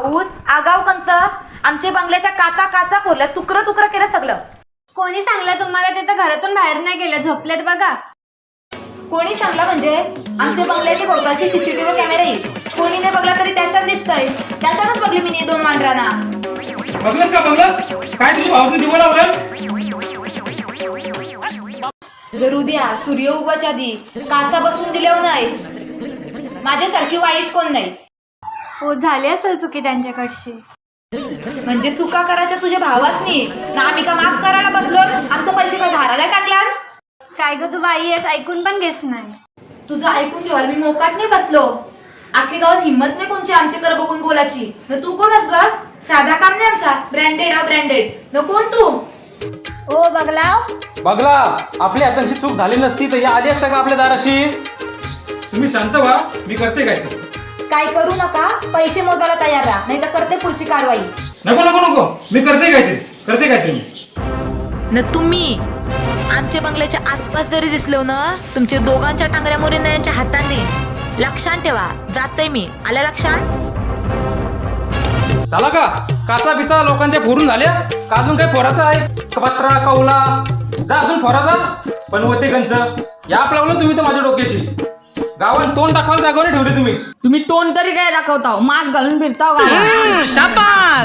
पाऊस आगाव कंच आमच्या बंगल्याच्या काचा काचा फोडल्या, तुकडं तुकडं केलं सगळं. कोणी सांगलं तुम्हाला? ते तर घरातून बाहेर नाही गेलं, झोपलेत बघा. कोणी सांगलं म्हणजे? आमच्या बंगल्याची भोवताची सीसीटीव्ही कॅमेरा येईल, कोणी नाही बघला तरी त्याच्यात दिसतंय. त्याच्यातच बघली मी 2 मांडरांना. बघलस का बघलस? काय तुझ्या भावाने दिवं लावलं? जर उद्या सूर्य उगवाच्या आधी काचा बसून दिल्यावर नाही, माझ्यासारखी वाईट कोण नाही. हो, झाली असेल चुकी त्यांच्याकडची. म्हणजे चुका करायच्या तुझ्या भावासनी ना, आम्ही का माफ करायला बसलो? आमचं पैसे का धाराला टाकला? काय ग तू बाई आहेस, ऐकून पण घेस नाही. तुझं ऐकून घेवाल मी मोकाट नाही बसलो. आखी गावात हिंमत नाही कोणची आमच्याकडे बघून बोलायची. न तू कोणच ग? साधा काम नाही आमचा, ब्रँडेड न कोण तू? ओ बघला बघला, आपल्या हातांची चूक झाली नसती तर या आली असता का आपल्या दाराशी? तुम्ही शांत व्हा, मी करते काय ते. काय करू नका, पैसे मोजायला तयार राहा, नाही तर करते पुढची कारवाई. नको नको नको, मी करते काय ते मी. न तुम्ही आमच्या बंगल्याच्या आसपास जरी दिसलो ना, तुमच्या दोघांच्या टांगऱ्या मोरींच्या हातांनी लक्षात ठेवा. जाते मी, आल्या लक्षात? झाला का काचा बिचा लोकांच्या फोडून झाल्या का? अजून काही फोराचा आहे? पत्रा कौला जा अजून फोराचा पण होते गंज. या लावलं तुम्ही तर माझ्या डोक्याशी. गावात तोंड दाखवायला जागेवर ठेवले तुम्ही. तुम्ही तोंड तरी काय दाखवता? मास्क घालून फिरता का?